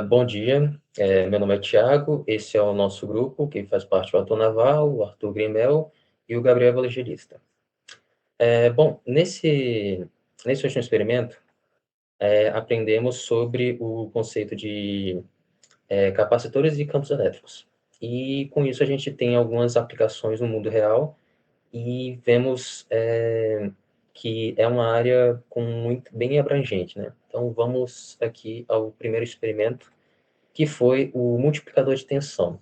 Bom dia, meu nome é Thiago, esse é o nosso grupo, que faz parte o Arthur Naval, o Arthur Grimel e o Gabriel Evangelista. Bom, nesse último experimento, aprendemos sobre o conceito de capacitores e campos elétricos. E com isso a gente tem algumas aplicações no mundo real e vemos que é uma área bem abrangente, né? Então vamos aqui ao primeiro experimento, que foi o multiplicador de tensão.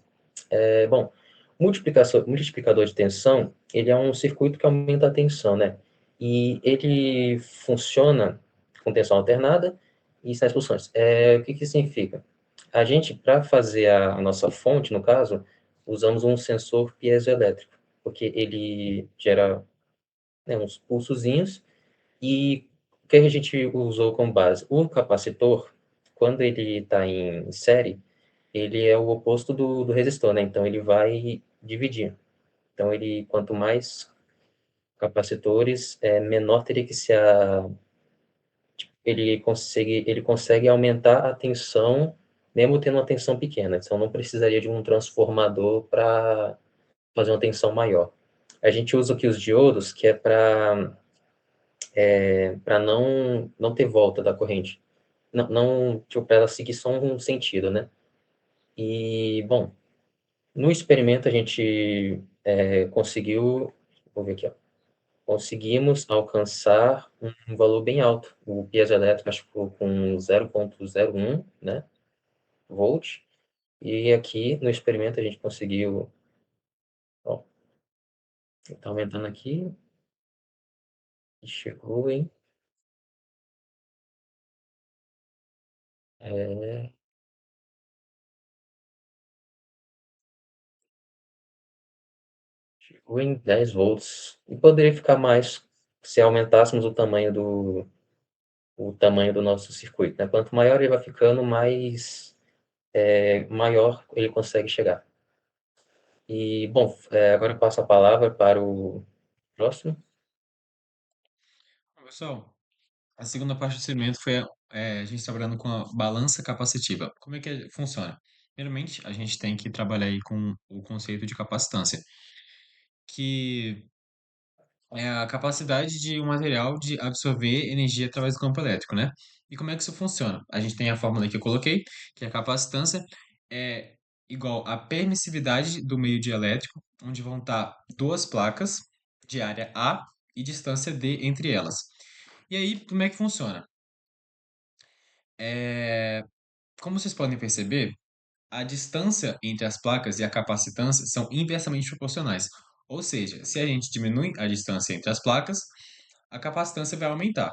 Bom, multiplicador de tensão, ele é um circuito que aumenta a tensão, né? E ele funciona com tensão alternada e sem pulsões. O que que significa? A gente, para fazer a nossa fonte, no caso, usamos um sensor piezoelétrico, porque ele gera, né, uns pulsozinhos, e o que a gente usou como base? O capacitor, quando ele está em série, ele é o oposto do resistor, né? Então ele vai dividir. Então ele, quanto mais capacitores, menor teria que ser ele consegue aumentar a tensão, mesmo tendo uma tensão pequena. Então não precisaria de um transformador para fazer uma tensão maior. A gente usa aqui os diodos, que é para não ter volta da corrente. Não, tipo, para ela seguir só um sentido, né? E, bom, no experimento a gente conseguiu, vou ver aqui, ó, conseguimos alcançar um valor bem alto. O piezoelétrico acho que ficou com 0,01, né, volt. E aqui no experimento a gente conseguiu, ó, tá aumentando aqui, e chegou em, é, chegou em 10 volts. E poderia ficar mais se aumentássemos o tamanho do nosso circuito, né? Quanto maior ele vai ficando, mais maior ele consegue chegar. E, bom, agora eu passo a palavra para o próximo. Bom, pessoal, a segunda parte do experimento foi a gente trabalhando com a balança capacitiva. Como é que funciona? Primeiramente, a gente tem que trabalhar aí com o conceito de capacitância, que é a capacidade de um material de absorver energia através do campo elétrico, né? E como é que isso funciona? A gente tem a fórmula que eu coloquei, que a capacitância é igual à permissividade do meio dielétrico, onde vão estar duas placas de área A e distância D entre elas. E aí, como é que funciona? É, como vocês podem perceber, a distância entre as placas e a capacitância são inversamente proporcionais. Ou seja, se a gente diminui a distância entre as placas, a capacitância vai aumentar.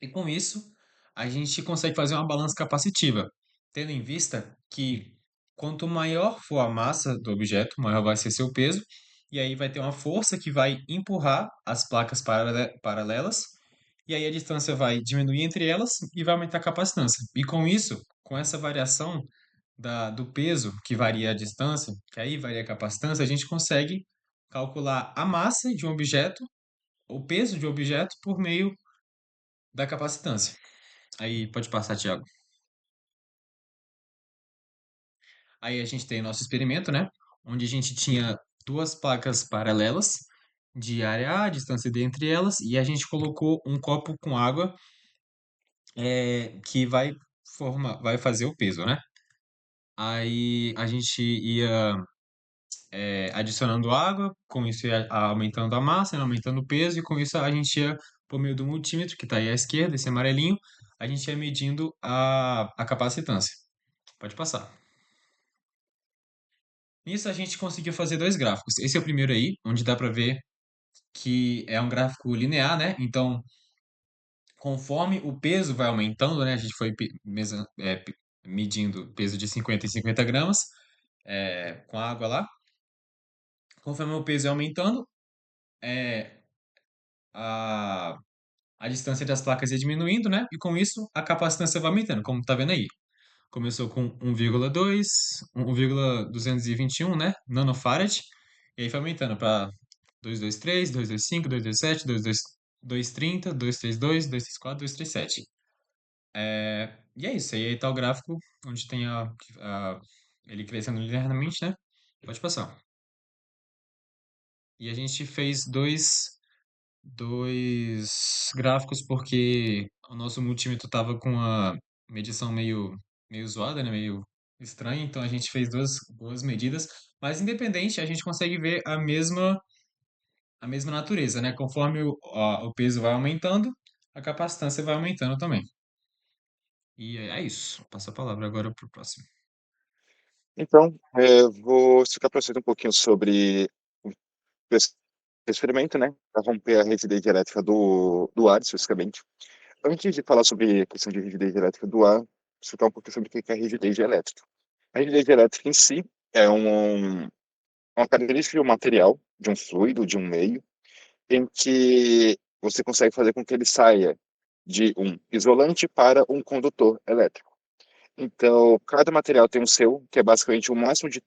E com isso, a gente consegue fazer uma balança capacitiva, tendo em vista que quanto maior for a massa do objeto, maior vai ser seu peso, e aí vai ter uma força que vai empurrar as placas paralelas, e aí a distância vai diminuir entre elas e vai aumentar a capacitância. E com isso, com essa variação do peso, que varia a distância, que aí varia a capacitância, a gente consegue calcular a massa de um objeto, o peso de um objeto, por meio da capacitância. Aí pode passar, Thiago. Aí a gente tem nosso experimento, né? Onde a gente tinha duas placas paralelas de área A, distância D entre elas, e a gente colocou um copo com água que vai fazer o peso, né? Aí a gente ia adicionando água, com isso ia aumentando a massa, né, aumentando o peso, e com isso a gente ia, por meio do multímetro, que está aí à esquerda, esse amarelinho, a gente ia medindo a capacitância. Pode passar. Nisso a gente conseguiu fazer dois gráficos. Esse é o primeiro aí, onde dá para ver que é um gráfico linear, né? Então, conforme o peso vai aumentando, né? A gente foi medindo o peso de 50 em 50 gramas com a água lá. Conforme o peso é aumentando, é, a, a distância das placas ia diminuindo, né? E com isso a capacitância vai aumentando, como tá vendo aí. Começou com 1,2, 1,221, né? Nanofarad. E aí foi aumentando para 223, 225, 227, 232, 230, 232, 234, 237. E é isso, aí tá o gráfico onde tem ele crescendo linearmente, né? Pode passar. E a gente fez dois gráficos porque o nosso multímetro tava com a medição meio zoada, né? Meio estranha, então a gente fez duas medidas, mas independente, a gente consegue ver a mesma natureza, né? Conforme o peso vai aumentando, a capacitância vai aumentando também. E é isso. Passo a palavra agora para o próximo. Então, vou explicar para vocês um pouquinho sobre esse experimento, né, para romper a rigidez elétrica do ar, especificamente. Antes de falar sobre a questão de rigidez elétrica do ar, explicar um pouquinho sobre o que é a rigidez elétrica. A rigidez elétrica em si é uma característica de um material, de um fluido, de um meio, em que você consegue fazer com que ele saia de um isolante para um condutor elétrico. Então, cada material tem o seu, que é basicamente o máximo de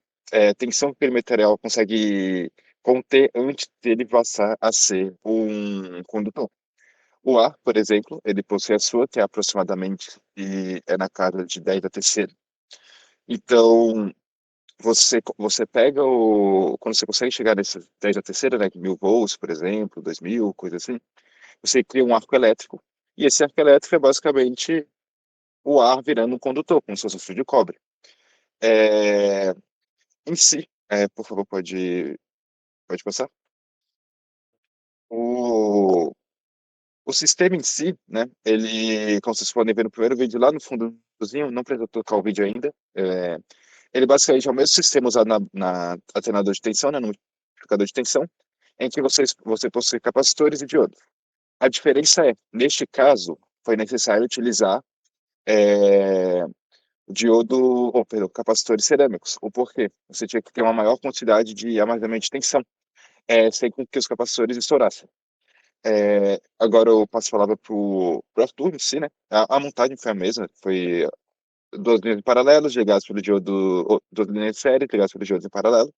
tensão que aquele material consegue conter antes dele passar a ser um condutor. O ar, por exemplo, ele possui a sua, que é aproximadamente e é na casa de 10 a terceira. Então, você pega quando você consegue chegar nesses 10 a terceira, né, 1000 volts, por exemplo, 2000, coisa assim, você cria um arco elétrico. E esse arco elétrico é basicamente o ar virando um condutor, como se fosse um fio de cobre. É, em si, por favor, pode passar. O, o sistema em si, né, ele, como vocês podem ver no primeiro vídeo lá no fundozinho, não precisa tocar o vídeo ainda, ele basicamente é o mesmo sistema usado na alternador de tensão, né, no multiplicador de tensão, em que você possui capacitores e diodos. A diferença é, neste caso, foi necessário utilizar é, diodo, ou, perdão, capacitores cerâmicos. O porquê? Você tinha que ter uma maior quantidade de armazenamento de tensão, sem com que os capacitores estourassem. Agora eu passo a palavra para o Arthur em si, né? A montagem foi a mesma, foi duas linhas em paralelo, ligadas pelo diodo, ou, duas linhas de série, ligadas pelo diodo em paralelo.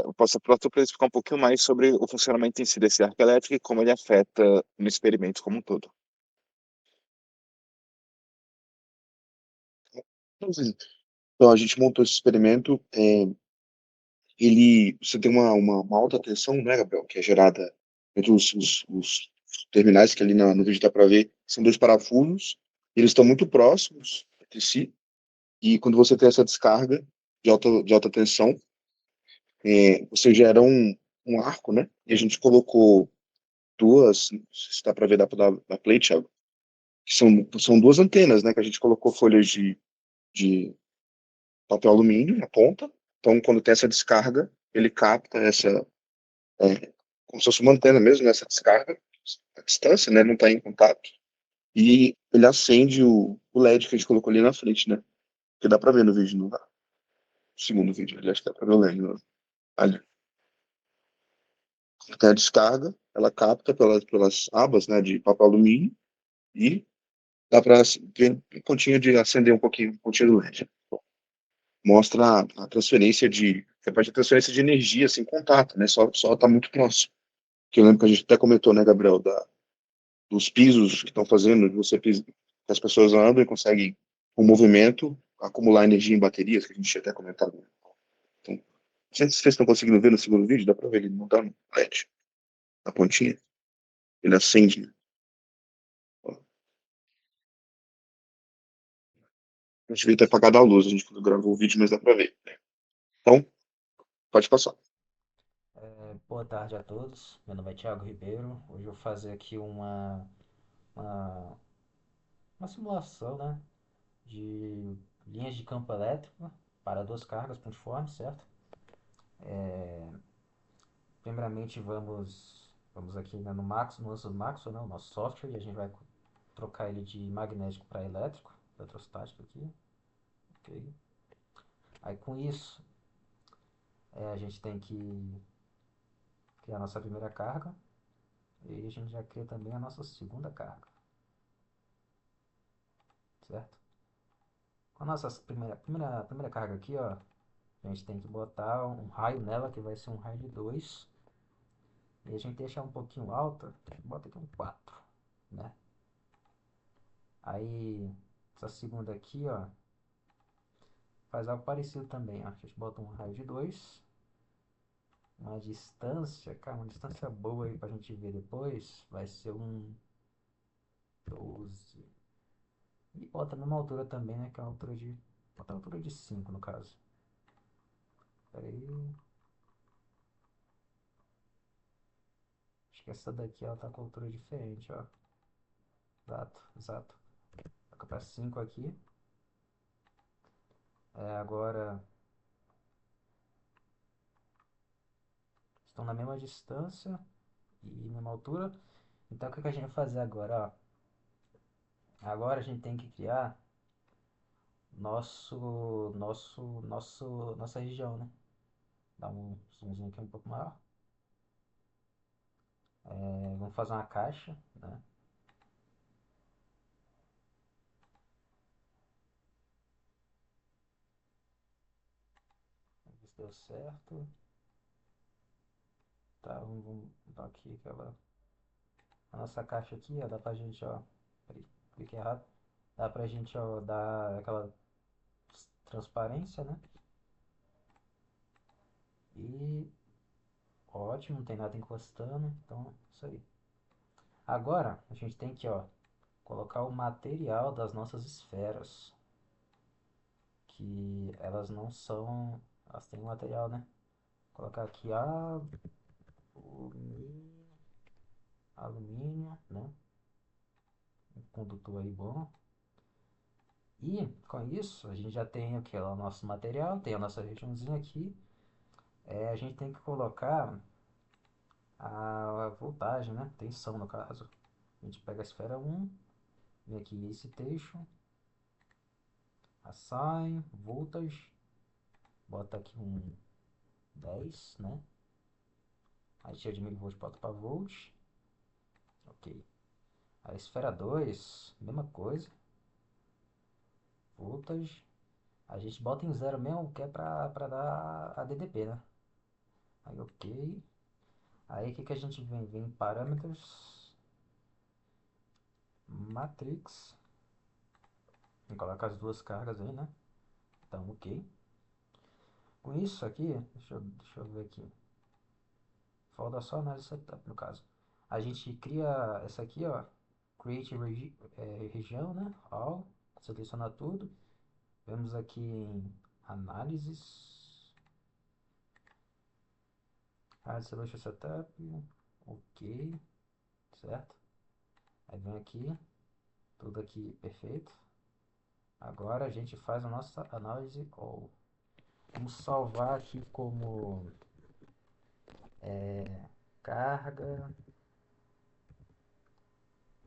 Eu passo para o Arthur para ele explicar um pouquinho mais sobre o funcionamento em si desse arco elétrico e como ele afeta no experimento como um todo. Então, a gente montou esse experimento. Você tem uma alta tensão, né, Gabriel, que é gerada entre os terminais, que ali no vídeo dá para ver, são dois parafusos, eles estão muito próximos entre si, e quando você tem essa descarga de alta tensão, você gera um arco, né, e a gente colocou duas, não sei se dá para ver da plate, Thiago, que são duas antenas, né, que a gente colocou folhas de papel alumínio na ponta, então quando tem essa descarga, ele capta como se fosse uma antena mesmo, nessa descarga, a distância, né, não está em contato, e ele acende o LED que a gente colocou ali na frente, né, que dá para ver no vídeo, no segundo vídeo, ali, acho que dá para ver o LED, né, ali. Tem a descarga, ela capta pelas abas, né, de papel alumínio, e dá para ver um pontinho de acender um pontinho do LED. Mostra a transferência a parte da transferência de energia sem contato, né, só tá muito próximo. Que eu lembro que a gente até comentou, né, Gabriel, dos pisos que estão fazendo, que as pessoas andam e conseguem, com o movimento, acumular energia em baterias, que a gente tinha até comentado. Então, não sei se vocês estão conseguindo ver no segundo vídeo, dá para ver ele não tá no LED, na pontinha. Ele acende, né? Ó, a gente devia ter apagado a luz, a gente quando gravou o vídeo, mas dá para ver, né? Então, pode passar. Boa tarde a todos, meu nome é Thiago Ribeiro. Hoje eu vou fazer aqui uma, uma simulação, né, de linhas de campo elétrico para duas cargas pontiformes, certo? Primeiramente vamos aqui, né, no nosso Maxwell, né, o nosso software, e a gente vai trocar ele de magnético para elétrico, eletrostático aqui, ok? Aí com isso, a gente tem que criar a nossa primeira carga, e a gente já cria também a nossa segunda carga, certo? Com a nossa primeira carga aqui, ó, a gente tem que botar um raio nela, que vai ser um raio de 2. E a gente deixar um pouquinho alta, bota aqui um 4, né? Aí, essa segunda aqui, ó, faz algo parecido também, ó. A gente bota um raio de 2, uma distância, cara, uma distância boa aí pra gente ver depois, vai ser um 12. E bota a mesma altura também, né, que é a altura de... Bota a altura de 5 no caso. Pera aí. Acho que essa daqui, ela tá com altura diferente, ó. Exato, exato. Toca pra 5 aqui. Agora, estão na mesma distância e mesma altura. Então, o que a gente vai fazer agora, ó? Agora a gente tem que criar nossa região, né? Dá um zoomzinho aqui um pouco maior. Vamos fazer uma caixa, né? Vamos ver se deu certo. Tá, vamos dar aqui aquela... A nossa caixa aqui, ó, dá pra gente, ó... Peraí, cliquei errado. Dá pra gente, ó, dar aquela transparência, né? E ótimo, não tem nada encostando, então isso aí. Agora a gente tem que, ó, colocar o material das nossas esferas, que elas não são, elas têm um material, né? Colocar aqui alumínio, né? Um condutor aí bom. E com isso a gente já tem aqui ó, o nosso material, tem a nossa regiãozinha aqui. A gente tem que colocar a voltagem, né? Tensão no caso. A gente pega a esfera 1, vem aqui esse texto, assign, voltage, bota aqui um 10, né? Aí tira de milivolt, bota para volt. Ok. A esfera 2, mesma coisa. Voltage. A gente bota em zero mesmo, que é pra dar a DDP, né? Aí ok. Aí o que a gente vem? Vem em parâmetros. Matrix. E coloca as duas cargas aí, né? Então ok. Com isso aqui, deixa eu ver aqui. Falta só análise setup no caso. A gente cria essa aqui, ó. Create região, né? All. Seleciona tudo. Vemos aqui em análises. Solution setup. Ok. Certo? Aí vem aqui. Tudo aqui perfeito. Agora a gente faz a nossa análise all. Vamos salvar aqui como carga.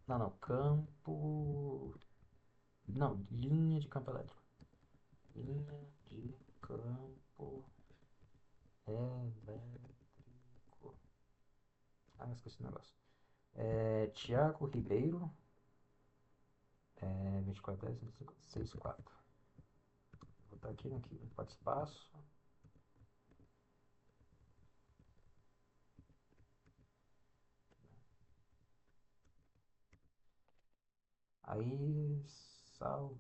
Não, não. Campo. Não, linha de campo elétrico. Linha de campo elétrico. Esqueci o negócio. Tiago Ribeiro. 2410-64. Vou botar aqui, não pode espaço. Aí, sal.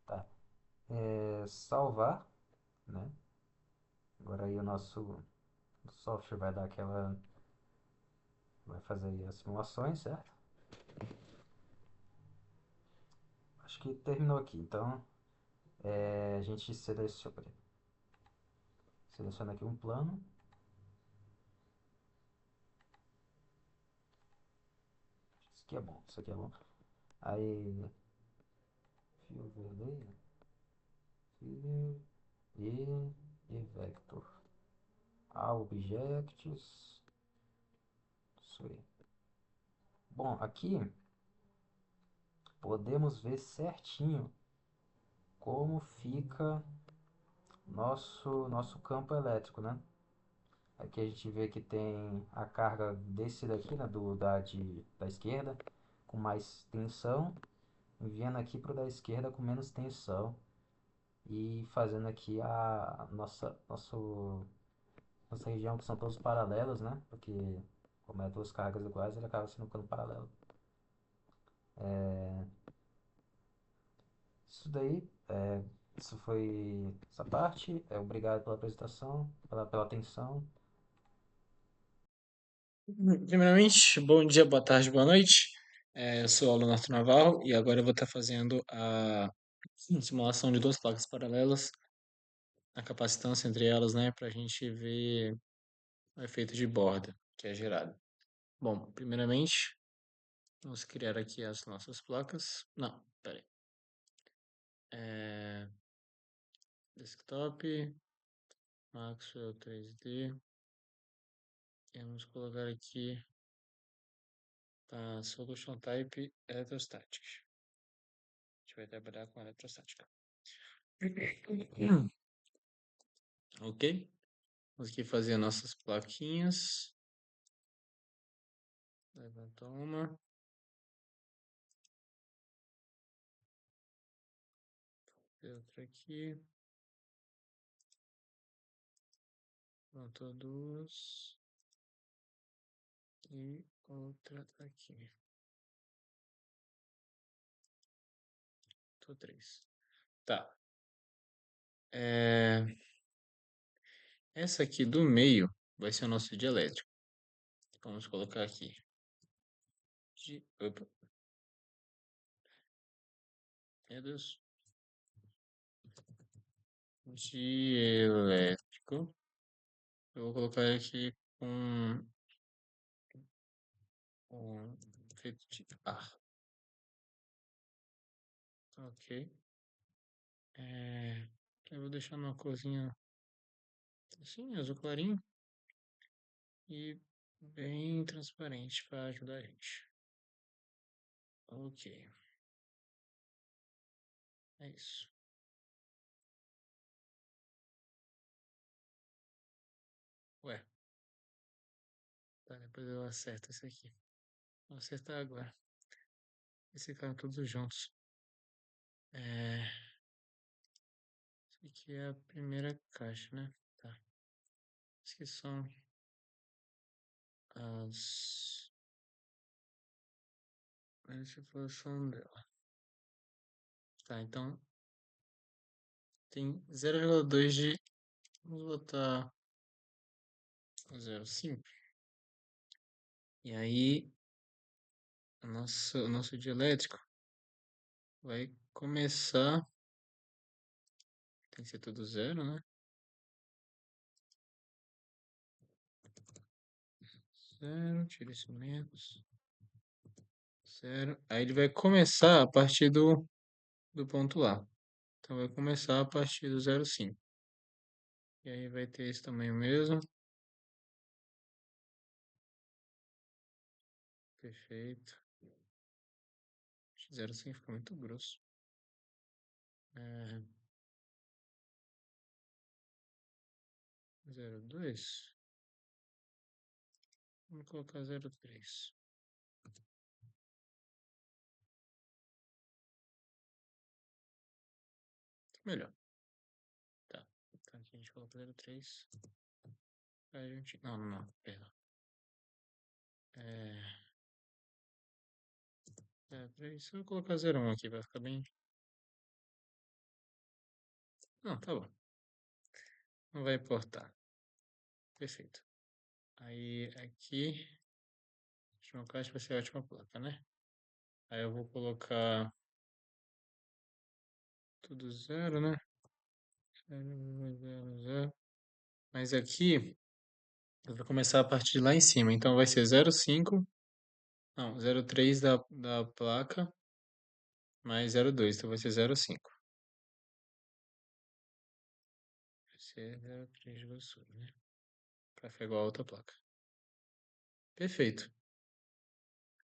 Tá. Salvar, né? Agora aí o nosso software vai dar aquela... Vai fazer aí as simulações, certo? Acho que terminou aqui. Então, a gente seleciona aqui um plano. Isso aqui é bom, isso aqui é bom. Aí, fio vermelho, fio e vector. Objects. Isso aí. Bom, aqui podemos ver certinho como fica nosso campo elétrico, né? Aqui a gente vê que tem a carga desse daqui, né, da esquerda, com mais tensão, enviando aqui para o da esquerda com menos tensão. e fazendo aqui a nossa região, que são todos paralelos, né? Porque como é duas cargas iguais, ele acaba sendo um plano paralelo. Isso daí, isso foi essa parte. Obrigado pela apresentação, pela atenção. Primeiramente, bom dia, boa tarde, boa noite. Eu sou o aluno Arthur Navarro e agora eu vou estar fazendo a simulação de duas placas paralelas, a capacitância entre elas, né, para a gente ver o efeito de borda que é gerado. Bom, primeiramente, vamos criar aqui as nossas placas. Não, peraí. Desktop, Maxwell 3D. E vamos colocar aqui a Solution Type Electrostatic. A gente vai trabalhar com eletrostática. Ok? Vamos aqui fazer nossas plaquinhas. Levanta uma. Outra aqui. Levantou duas. E outra aqui. Levantou três. Tá. Essa aqui do meio vai ser o nosso dielétrico. Vamos colocar aqui. Opa. Meu Deus. Dielétrico. Eu vou colocar aqui com um efeito de ar. Ok. Eu vou deixar uma corzinha assim, azul clarinho. E bem transparente para ajudar a gente. Ok. É isso. Ué. Tá, depois eu acerto esse aqui. Vou acertar agora. Esse ficaram todos juntos. Esse aqui é a primeira caixa, né? Tá. Esses aqui são as... a informação dela. Tá, então tem 0,2 de... Vamos botar 0,5. E aí, o nosso dielétrico vai começar... Tem que ser tudo zero, né? Zero, tira esse menos. Zero. Aí ele vai começar a partir do ponto lá. Então vai começar a partir do 0,5. E aí vai ter esse tamanho mesmo. Perfeito. 0,5 fica muito grosso. 0,2. Vamos colocar 0,3. Melhor. Tá. Então aqui a gente coloca 0,3. Aí a gente... Não, perdão. 0,3. Eu vou colocar 0,1 aqui, vai ficar bem... Não, tá bom. Não vai importar. Perfeito. Aí aqui... Última caixa vai ser a última placa, né? Aí eu vou colocar tudo zero, né? 0, 0, 0. Mas aqui eu vou começar a partir de lá em cima. Então vai ser 0,5. Não, 0,3 da placa mais 0,2. Então vai ser 0,5. Vai ser 0,3 de grossura, né? Para ficar igual a outra placa. Perfeito.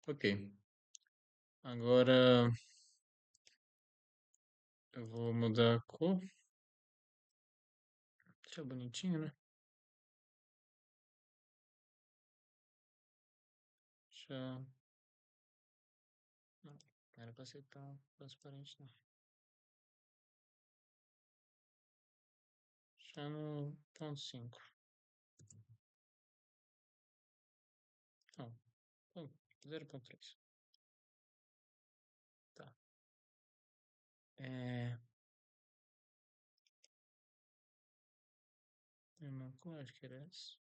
Ok. Agora eu vou mudar a cor. Deixa bonitinho, né? Já. Não era para ser tão transparente, não. Tá no ponto 5. Não, 0.3. Tá. Acho que era essa.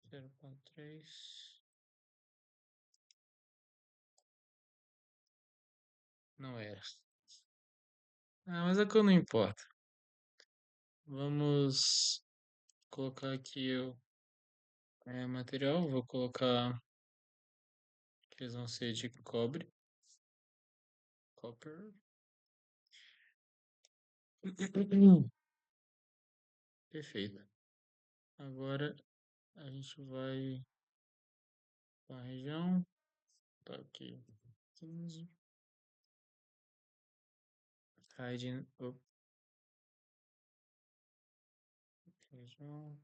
0.3. Não era. Mas a cor não importa. Vamos colocar aqui o material. Vou colocar que eles vão ser de cobre. Copper. Perfeito. Agora a gente vai para a região. Tá aqui. 15. Hiding. Região.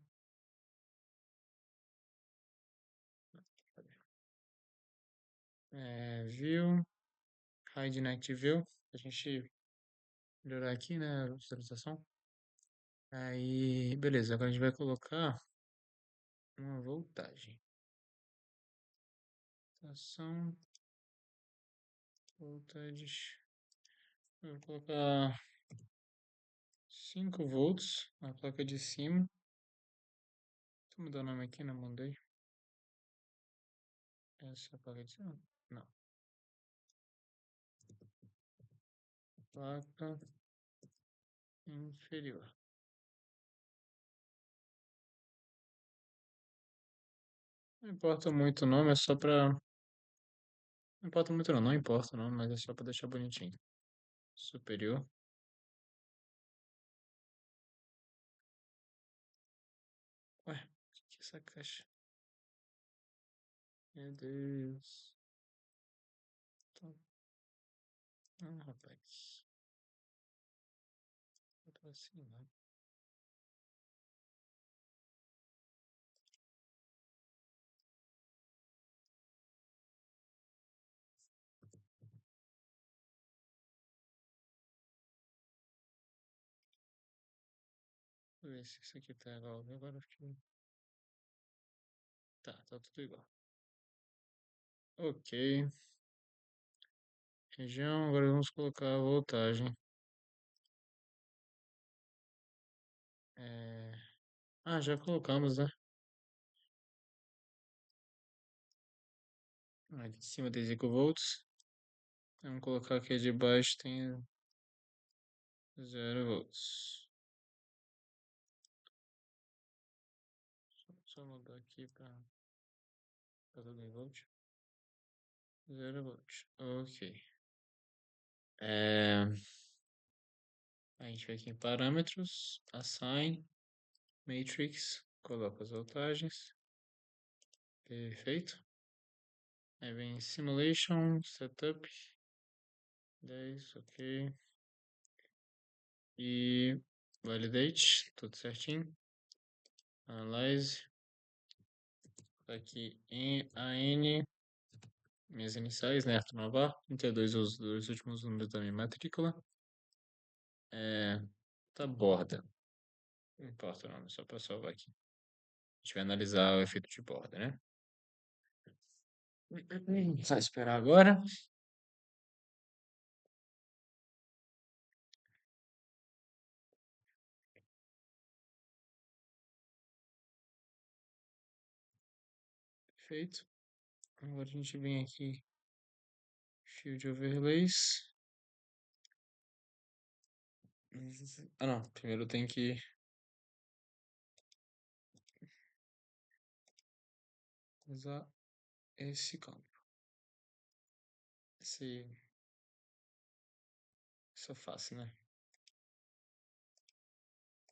View. Hiding Active View. A gente melhorar aqui, né? A visualização. Aí, beleza. Agora a gente vai colocar uma voltagem. Estação. Voltagens. Vou colocar 5 volts na placa de cima. Deixa eu mudar o nome aqui, não mudei. Essa é a placa de cima? Não. Placa inferior. Não importa muito o nome, é só pra... Não importa muito não importa não, mas é só pra deixar bonitinho. Superior. Ué, o que é essa caixa? Meu Deus. Rapaz. Eu tô assim, né? Deixa eu ver se isso aqui tá igual. Agora acho que... Tá tudo igual. Ok. Região, agora vamos colocar a voltagem. Já colocamos, né? Aqui de cima tem 5 volts. Vamos colocar aqui de baixo tem 0 volts. Só mudar aqui para todo em volt. 0 volts. Ok. A gente vai aqui em parâmetros, assign, matrix, coloca as voltagens. Perfeito. Aí vem simulation, setup, 10, ok. E validate, tudo certinho. Analyze. Aqui em AN, minhas iniciais, né? Arthur Navarro, 32 os dois últimos números da minha matrícula. Tá borda. Não importa o nome, só para salvar aqui. A gente vai analisar o efeito de borda, né? Só esperar agora. Perfeito. Agora a gente vem aqui, Field Overlays. Não. Primeiro tem que usar esse campo. Isso é fácil, né?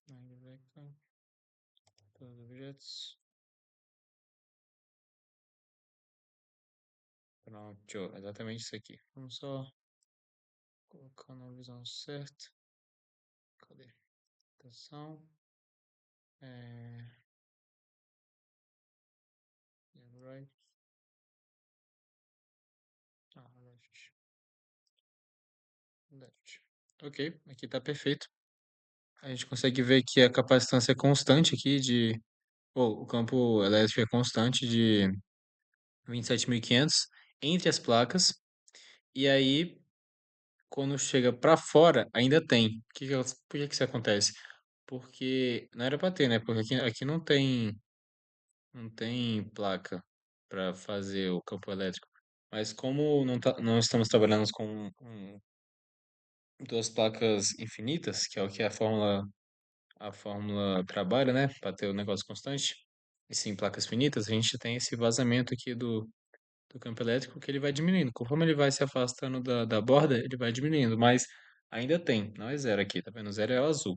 Aí vai cá. Todos os objetos. Pronto, exatamente isso aqui. Vamos só colocar na visão certa. Cadê? Atenção. Right. Left. Ok, aqui tá perfeito. A gente consegue ver que a capacitância é constante aqui o campo elétrico é constante de 27.500 entre as placas. E aí, quando chega para fora, ainda tem. Por que que isso acontece? Porque não era para ter, né? Porque aqui não tem placa para fazer o campo elétrico. Mas como não estamos trabalhando com duas placas infinitas, que é o que a fórmula trabalha, né? Para ter o negócio constante, e sim placas finitas, a gente tem esse vazamento aqui do campo elétrico que ele vai diminuindo. Conforme ele vai se afastando da borda, ele vai diminuindo, mas ainda tem, não é zero aqui, tá vendo? Zero é o azul.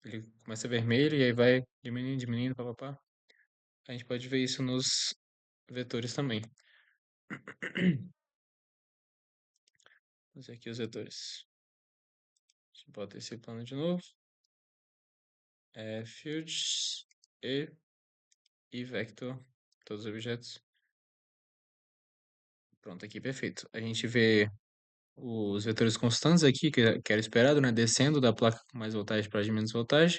Ele começa vermelho e aí vai diminuindo, diminuindo, papapá. A gente pode ver isso nos vetores também. Vamos ver aqui os vetores. A gente bota esse plano de novo. Fields e vector, todos os objetos. Pronto, aqui perfeito. A gente vê os vetores constantes aqui, que era esperado, né? Descendo da placa com mais voltagem para de menos voltagem.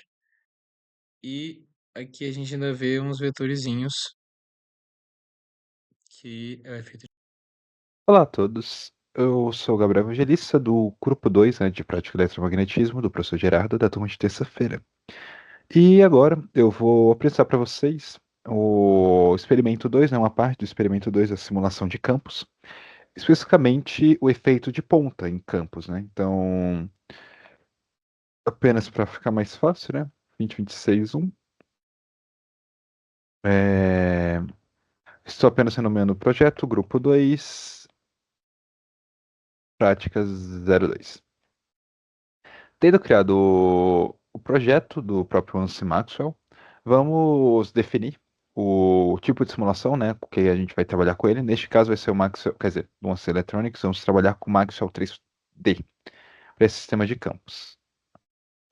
E aqui a gente ainda vê uns vetorezinhos que é o efeito. Olá a todos, eu sou o Gabriel Evangelista do Grupo 2, né, de Prática de Eletromagnetismo, do professor Gerardo, da turma de terça-feira. E agora eu vou apresentar para vocês o experimento 2, né, uma parte do experimento 2 da simulação de campos, especificamente o efeito de ponta em campos, né? Então, apenas para ficar mais fácil, né? 2026.1. Estou apenas renomeando o projeto, Grupo 2, Práticas 02. Tendo criado o projeto do próprio Ansi Maxwell, vamos definir o tipo de simulação, né, que a gente vai trabalhar com ele. Neste caso vai ser o Maxwell, quer dizer, do Ansi Electronics, vamos trabalhar com o Maxwell 3D para esse sistema de campos.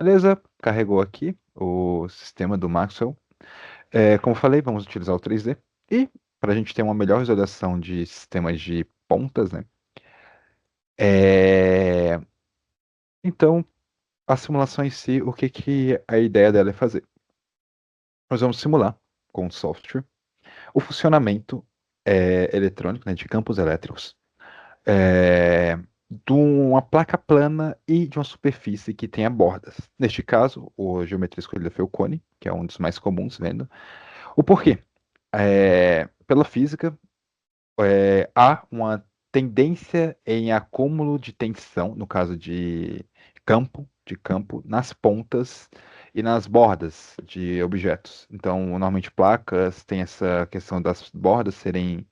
Beleza? Carregou aqui o sistema do Maxwell. Como falei, vamos utilizar o 3D. E para a gente ter uma melhor visualização de sistemas de pontas, né? Então, a simulação em si, o que a ideia dela é fazer? Nós vamos simular com o software o funcionamento eletrônico, né, de campos elétricos, de uma placa plana e de uma superfície que tenha bordas. Neste caso, a geometria escolhida foi o cone, que é um dos mais comuns, vendo. O porquê? Pela física, há uma tendência em acúmulo de tensão, no caso de campo, nas pontas e nas bordas de objetos. Então, normalmente placas têm essa questão das bordas terem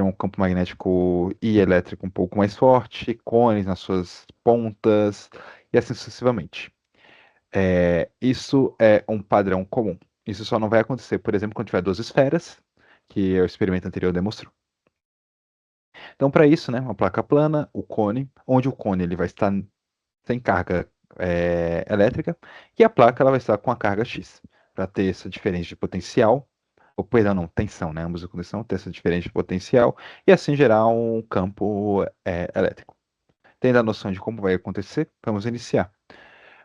um campo magnético e elétrico um pouco mais forte, cones nas suas pontas e assim sucessivamente. Isso é um padrão comum. Isso só não vai acontecer, por exemplo, quando tiver duas esferas, que o experimento anterior demonstrou. Então, para isso, né, uma placa plana, o cone, onde o cone ele vai estar sem carga elétrica e a placa ela vai estar com a carga X, para ter essa diferença de potencial, ou perdão, não, tensão, né, ambos a condição, ter essa diferença de potencial e assim gerar um campo elétrico. Tendo a noção de como vai acontecer, vamos iniciar.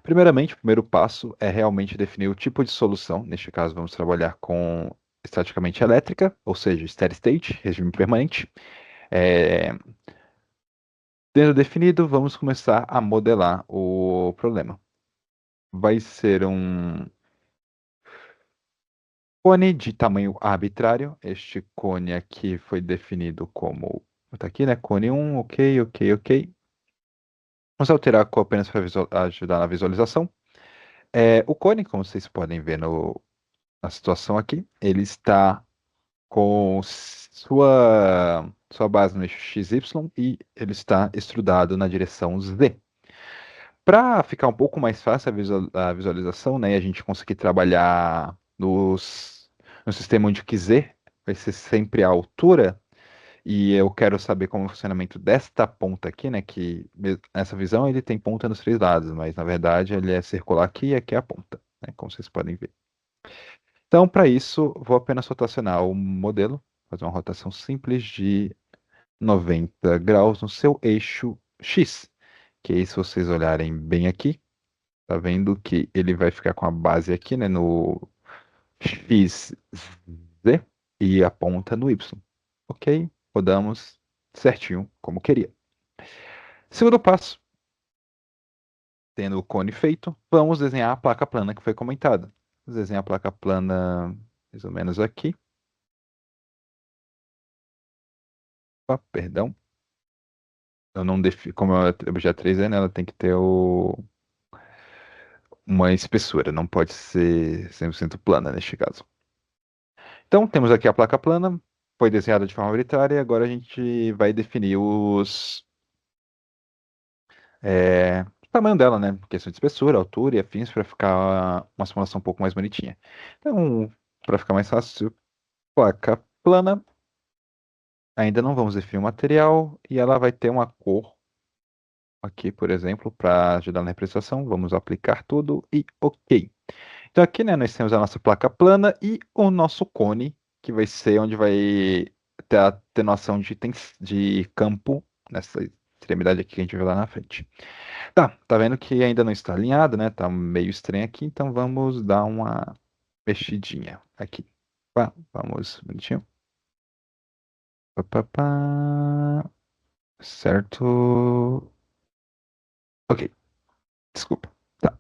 Primeiramente, o primeiro passo é realmente definir o tipo de solução. Neste caso, vamos trabalhar com estaticamente elétrica, ou seja, steady state, regime permanente. Tendo definido, vamos começar a modelar o problema. Vai ser um cone de tamanho arbitrário. Este cone aqui foi definido como. Está aqui, né? Cone 1, ok, ok, ok. Vamos alterar a cor apenas para ajudar na visualização. O cone, como vocês podem ver na situação aqui, ele está com sua base no eixo XY e ele está extrudado na direção Z. Para ficar um pouco mais fácil a visualização, né, e a gente conseguir trabalhar no sistema onde quiser, vai ser sempre a altura, e eu quero saber como é o funcionamento desta ponta aqui, né, que nessa visão ele tem ponta nos três lados, mas na verdade ele é circular aqui e aqui é a ponta, né, como vocês podem ver. Então, para isso, vou apenas rotacionar o modelo, fazer uma rotação simples de 90 graus no seu eixo X, Ok, se vocês olharem bem aqui, tá vendo que ele vai ficar com a base aqui, né, no X, Z e a ponta no Y. Ok, rodamos certinho como queria. Segundo passo, tendo o cone feito, vamos desenhar a placa plana que foi comentada. Vamos desenhar a placa plana mais ou menos aqui. Opa, perdão. Eu não defino, como é objeto 3D, né, ela tem que ter uma espessura, não pode ser 100% plana neste caso. Então, temos aqui a placa plana, foi desenhada de forma arbitrária, e agora a gente vai definir o tamanho dela, né? Questão de espessura, altura e afins, para ficar uma simulação um pouco mais bonitinha. Então, para ficar mais fácil, placa plana, ainda não vamos definir o material, e ela vai ter uma cor aqui, por exemplo, para ajudar na representação. Vamos aplicar tudo e ok. Então aqui, né, nós temos a nossa placa plana e o nosso cone, que vai ser onde vai ter a atenuação de campo nessa extremidade aqui que a gente vai ver lá na frente. Tá vendo que ainda não está alinhado, né? Tá meio estranho aqui, então vamos dar uma mexidinha aqui. Vamos, bonitinho. Pá, pá, pá. Certo. Ok, desculpa. Tá.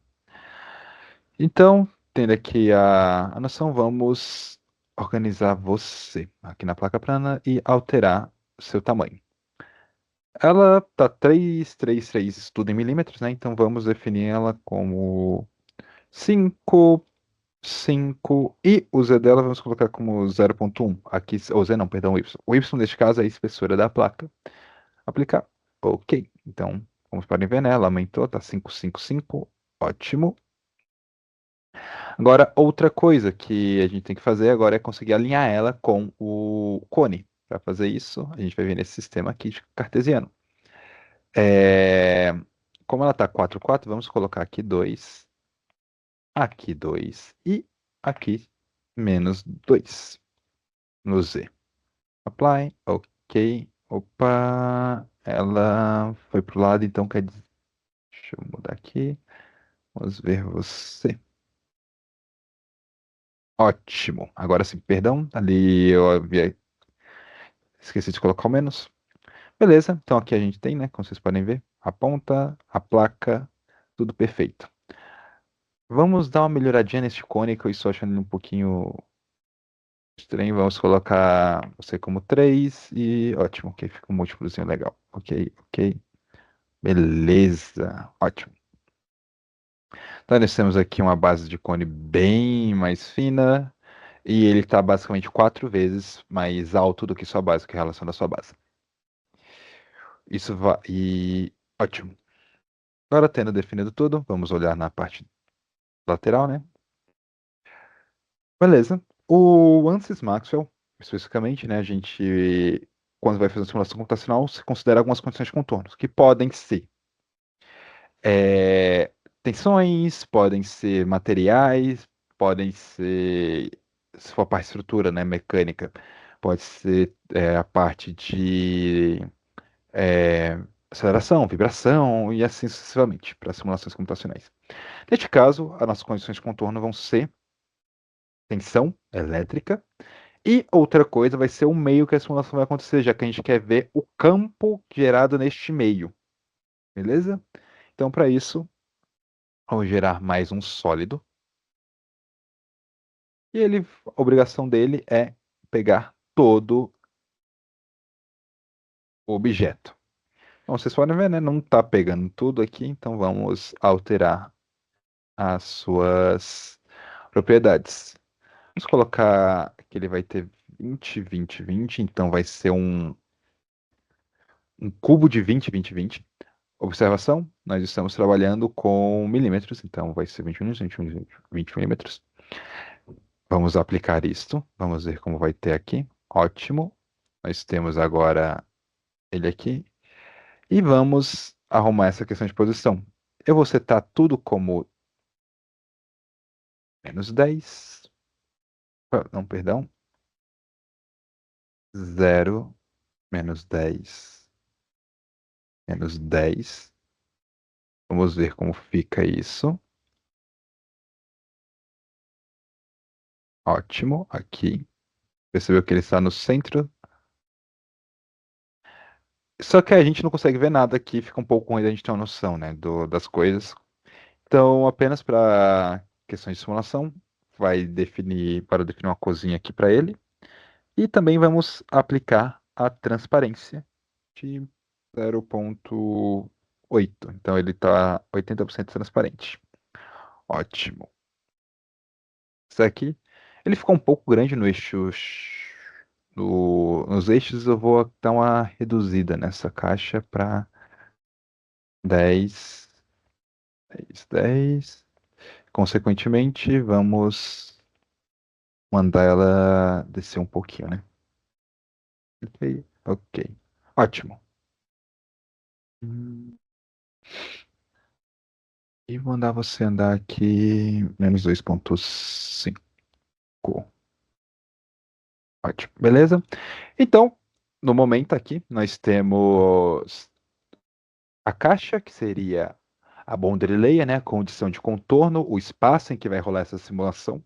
Então, tendo aqui a noção, vamos organizar você aqui na placa plana e alterar seu tamanho. Ela tá 333 tudo em milímetros, né? Então vamos definir ela como 5, 5 e o Z dela vamos colocar como 0,1. Aqui, ou Z não, perdão, o Y. O Y neste caso é a espessura da placa. Aplicar. Ok. Então, como podem ver, né? Ela aumentou, tá 555. Ótimo. Agora, outra coisa que a gente tem que fazer agora é conseguir alinhar ela com o cone. Para fazer isso, a gente vai vir nesse sistema aqui de cartesiano. É, Como ela está 4, 4, vamos colocar aqui 2 e aqui menos 2 no Z. Apply, ok. Opa, ela foi pro lado, então quer dizer. Deixa eu mudar aqui. Vamos ver você. Ótimo. Agora sim, perdão. Ali eu havia esqueci de colocar o menos. Beleza, então aqui a gente tem, né? Como vocês podem ver, a ponta, a placa, tudo perfeito. Vamos dar uma melhoradinha nesse cone que eu estou achando ele um pouquinho estranho. Vamos colocar você como 3 e ótimo, ok, fica um múltiplozinho legal. Ok, ok. Beleza, ótimo. Então nós temos aqui uma base de cone bem mais fina e ele está basicamente 4 vezes mais alto do que sua base, que é a relação da sua base. Isso vai. E ótimo. Agora, tendo definido tudo, vamos olhar na parte lateral, né? Beleza. O ANSYS Maxwell, especificamente, né? A gente, quando vai fazer uma simulação computacional, se considera algumas condições de contornos, que podem ser é, tensões, podem ser materiais, podem ser, se for a parte de estrutura, né? Mecânica, pode ser a parte de é, aceleração, vibração e assim sucessivamente, para simulações computacionais. Neste caso, as nossas condições de contorno vão ser tensão elétrica e outra coisa vai ser o meio que a simulação vai acontecer, já que a gente quer ver o campo gerado neste meio, beleza? Então, para isso, vamos gerar mais um sólido e a obrigação dele é pegar todo o objeto. Então, vocês podem ver, né? Não está pegando tudo aqui, então vamos alterar as suas propriedades. Vamos colocar que ele vai ter 20, 20, 20, então vai ser um cubo de 20, 20, 20. Observação, nós estamos trabalhando com milímetros, então vai ser 20 milímetros, 20 milímetros, 20 milímetros. Vamos aplicar isto, vamos ver como vai ter aqui. Ótimo. Nós temos agora ele aqui. E vamos arrumar essa questão de posição. Eu vou setar tudo como -10. Não, perdão. 0, -10, -10. Vamos ver como fica isso. Ótimo, aqui. Percebeu que ele está no centro. Só que a gente não consegue ver nada aqui, fica um pouco ruim da gente ter uma noção, né, das coisas. Então, apenas para questões de simulação, para definir uma cozinha aqui para ele. E também vamos aplicar a transparência de 0,8. Então ele está 80% transparente. Ótimo. Isso aqui, ele ficou um pouco grande no eixo. Nos eixos eu vou dar uma reduzida nessa caixa para 10, 10, 10. Consequentemente, vamos mandar ela descer um pouquinho, né? Ok, ok. Ótimo. E vou mandar você andar aqui menos 2,5. Ótimo, beleza? Então, no momento aqui, nós temos a caixa, que seria a boundary layer, né? A condição de contorno, o espaço em que vai rolar essa simulação.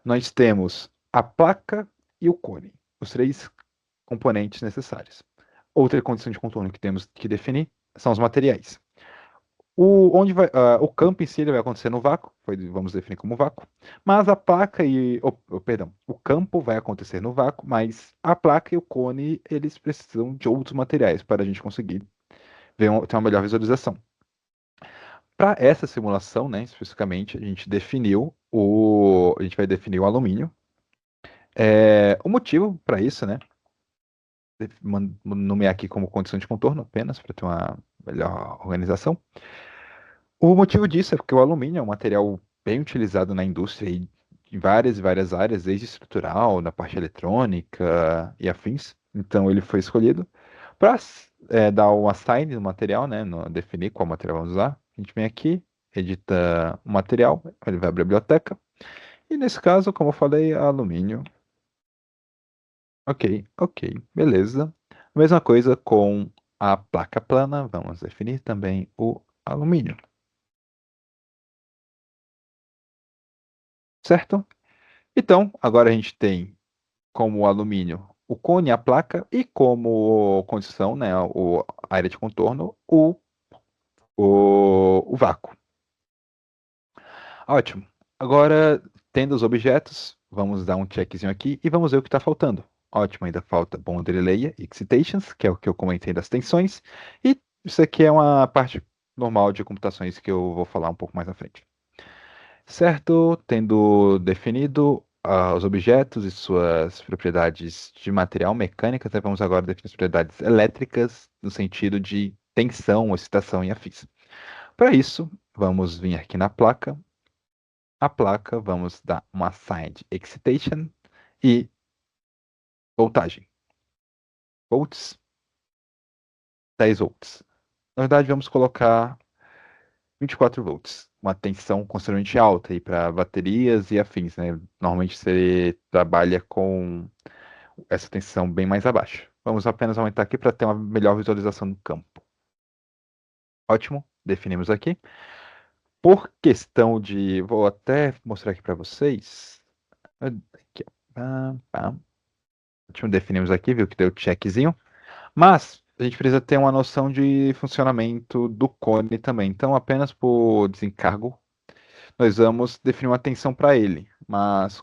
Nós temos a placa e o cone, os três componentes necessários. Outra condição de contorno que temos que definir são os materiais. O campo em si ele vai acontecer no vácuo, vamos definir como vácuo, mas a placa perdão, o campo vai acontecer no vácuo, mas a placa e o cone eles precisam de outros materiais para a gente conseguir ter uma melhor visualização. Para essa simulação, né, especificamente, a gente vai definir o alumínio. O motivo para isso, né, nomear aqui como condição de contorno apenas para ter uma melhor organização. O motivo disso é porque o alumínio é um material bem utilizado na indústria e em várias e várias áreas, desde estrutural, na parte eletrônica e afins. Então ele foi escolhido para dar o assign no material, né? Definir qual material vamos usar. A gente vem aqui, edita o material, ele vai abrir a biblioteca. E nesse caso, como eu falei, alumínio. Ok, ok, beleza. Mesma coisa com a placa plana, vamos definir também o alumínio. Certo? Então, agora a gente tem como alumínio o cone, a placa, e como condição, né, a área de contorno, o vácuo. Ótimo. Agora, tendo os objetos, vamos dar um checkzinho aqui e vamos ver o que está faltando. Ótimo, ainda falta boundary layer excitations, que é o que eu comentei das tensões, e isso aqui é uma parte normal de computações que eu vou falar um pouco mais na frente. Certo, tendo definido os objetos e suas propriedades de material mecânicas, vamos agora definir as propriedades elétricas no sentido de tensão, excitação e afins. Para isso, vamos vir aqui na placa. A placa, vamos dar uma assigned excitation e voltagem. Volts, 10 volts. Na verdade, vamos colocar 24 volts, uma tensão consideravelmente alta aí para baterias e afins, né? Normalmente você trabalha com essa tensão bem mais abaixo. Vamos apenas aumentar aqui para ter uma melhor visualização do campo. Ótimo, definimos aqui. Por questão de, vou até mostrar aqui para vocês. Aqui, ó. Ótimo, definimos aqui, viu que deu checkzinho. Mas a gente precisa ter uma noção de funcionamento do cone também. Então, apenas por desencargo, nós vamos definir uma tensão para ele, mas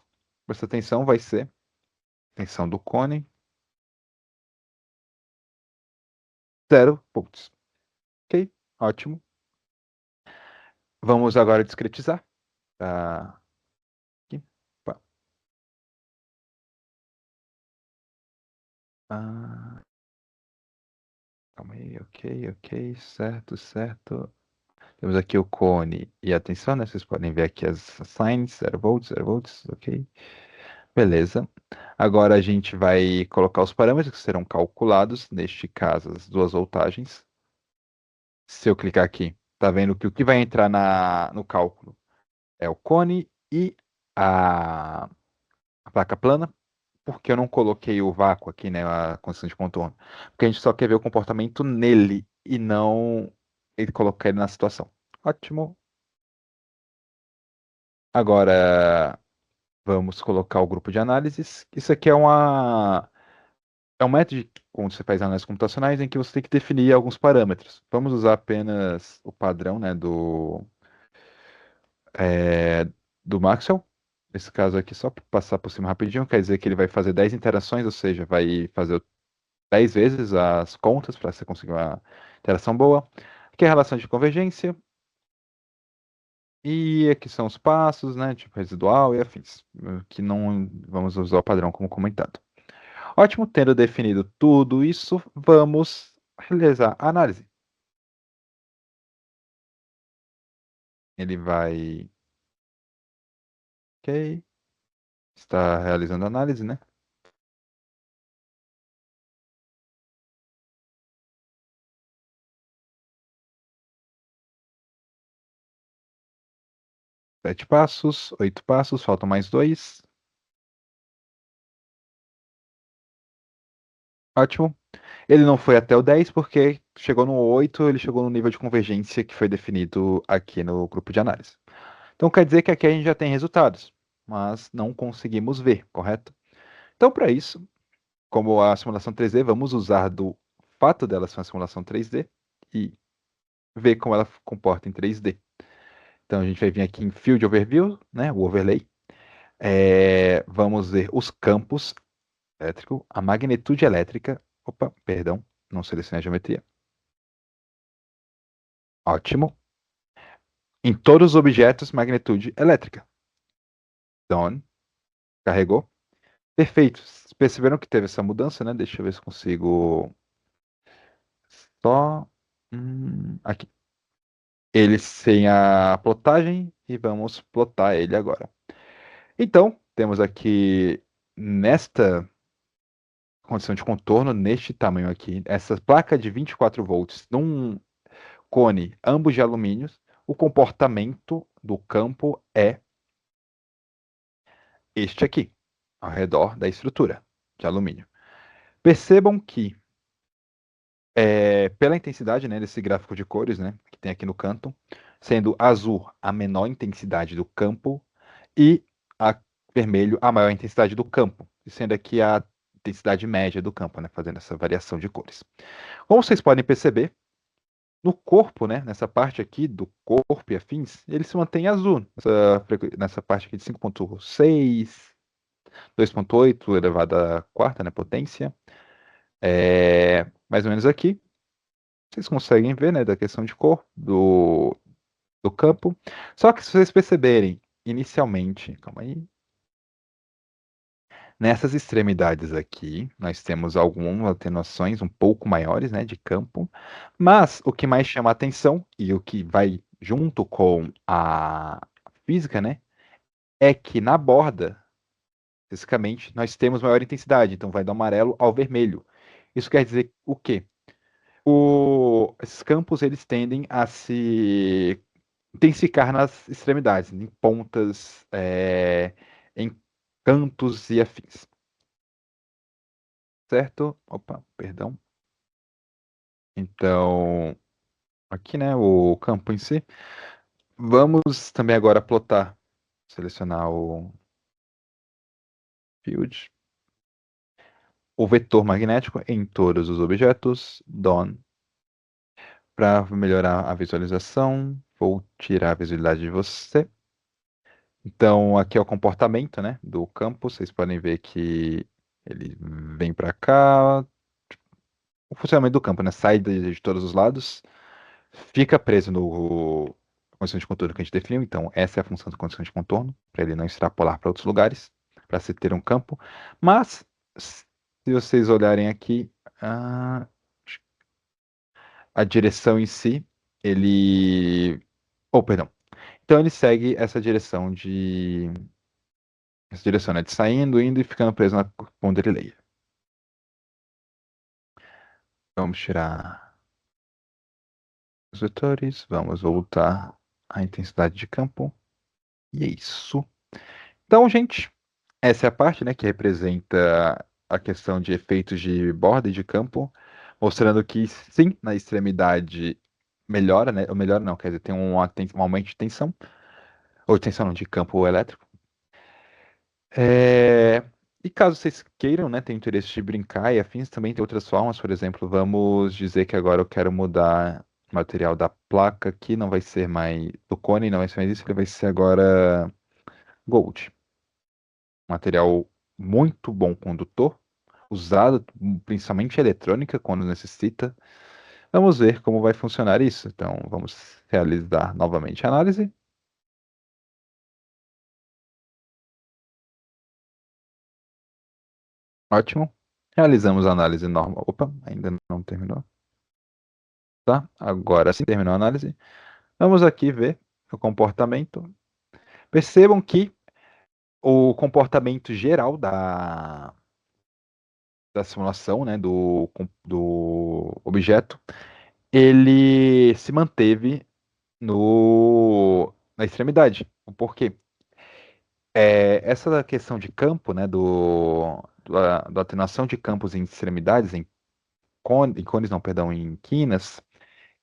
essa tensão vai ser tensão do cone 0 volts. Ok, ótimo. Vamos agora discretizar. Aqui. Opa. Calma aí, ok, ok, certo, certo. Temos aqui o cone e a tensão, né? Vocês podem ver aqui as signs, 0 volts, ok. Beleza. Agora a gente vai colocar os parâmetros que serão calculados, neste caso, as duas voltagens. Se eu clicar aqui, tá vendo que o que vai entrar no cálculo é o cone e a placa plana, porque eu não coloquei o vácuo aqui, né, a condição de contorno. Porque a gente só quer ver o comportamento nele e não ele colocar ele na situação. Ótimo. Agora vamos colocar o grupo de análises. Isso aqui é um método quando você faz análises computacionais em que você tem que definir alguns parâmetros. Vamos usar apenas o padrão, né, é, do Maxwell. Nesse caso aqui, só para passar por cima rapidinho, quer dizer que ele vai fazer 10 interações, ou seja, vai fazer 10 vezes as contas para você conseguir uma interação boa. Aqui é a relação de convergência. E aqui são os passos, né? Tipo residual e afins. Que não vamos usar o padrão como comentado. Ótimo, tendo definido tudo isso, vamos realizar a análise. Ele vai. Ok. Está realizando a análise, né? Sete passos, 8 passos, faltam mais 2. Ótimo. Ele não foi até o 10 porque chegou no 8, ele chegou no nível de convergência que foi definido aqui no grupo de análise. Então quer dizer que aqui a gente já tem resultados, mas não conseguimos ver, correto? Então, para isso, como a simulação 3D, vamos usar do fato dela ser uma simulação 3D e ver como ela comporta em 3D. Então, a gente vai vir aqui em Field Overview, né, o overlay. Vamos ver os campos elétricos, a magnitude elétrica. Opa, perdão, não selecionei a geometria. Ótimo. Em todos os objetos, magnitude elétrica. Done. Carregou. Perfeito. Vocês perceberam que teve essa mudança, né? Deixa eu ver se consigo só. Aqui. Ele sem a plotagem e vamos plotar ele agora. Então, temos aqui nesta condição de contorno, neste tamanho aqui, essa placa de 24 volts num cone, ambos de alumínio, o comportamento do campo é este aqui, ao redor da estrutura de alumínio. Percebam que, pela intensidade, né, desse gráfico de cores, né, que tem aqui no canto, sendo azul a menor intensidade do campo e a vermelho a maior intensidade do campo, sendo aqui a intensidade média do campo, né, fazendo essa variação de cores. Como vocês podem perceber, no corpo, né, nessa parte aqui do corpo e afins, ele se mantém azul, nessa parte aqui de 5.6, 2.8 elevado à quarta, né, potência. Mais ou menos aqui. Vocês conseguem ver, né, da questão de cor do campo. Só que se vocês perceberem, inicialmente, calma aí. Nessas extremidades aqui, nós temos algumas atenuações um pouco maiores, né, de campo, mas o que mais chama a atenção e o que vai junto com a física, né, é que na borda, fisicamente, nós temos maior intensidade, então vai do amarelo ao vermelho. Isso quer dizer o quê? Esses campos eles tendem a se intensificar nas extremidades, em pontas, em cantos e afins. Certo? Opa, perdão. Então, aqui, né, o campo em si. Vamos também agora plotar, selecionar o field, o vetor magnético em todos os objetos, done. Para melhorar a visualização, vou tirar a visibilidade de você. Então, aqui é o comportamento, né, do campo. Vocês podem ver que ele vem para cá. O funcionamento do campo, né, sai de todos os lados, fica preso no condição de contorno que a gente definiu. Então, essa é a função da condição de contorno, para ele não extrapolar para outros lugares, para se ter um campo. Mas, se vocês olharem aqui, a direção em si, ele. Oh, perdão. Então ele segue essa direção Essa direção, né? De saindo, indo e ficando preso na boundary layer. Vamos tirar os vetores, vamos voltar à intensidade de campo. E é isso. Então, gente, essa é a parte, né, que representa a questão de efeitos de borda e de campo. mostrando que sim, na extremidade melhora, né? Ou melhora não, quer dizer, tem um aumento de tensão, ou de tensão não, de campo elétrico. E caso vocês queiram, né, tenham interesse de brincar e afins, também tem outras formas, por exemplo, vamos dizer que agora eu quero mudar o material da placa aqui, não vai ser mais do cone, não vai ser mais isso, ele vai ser agora gold. Material muito bom condutor, usado principalmente em eletrônica quando necessita. Vamos ver como vai funcionar isso. Então, vamos realizar novamente a análise. Ótimo. Realizamos a análise normal. Opa, ainda não terminou. Tá? Agora sim terminou a análise. Vamos aqui ver o comportamento. Percebam que o comportamento geral da simulação, né, do objeto, ele se manteve na extremidade. Por quê? Essa questão de campo, né, da atenuação de campos em extremidades, em cones, não, perdão, em quinas,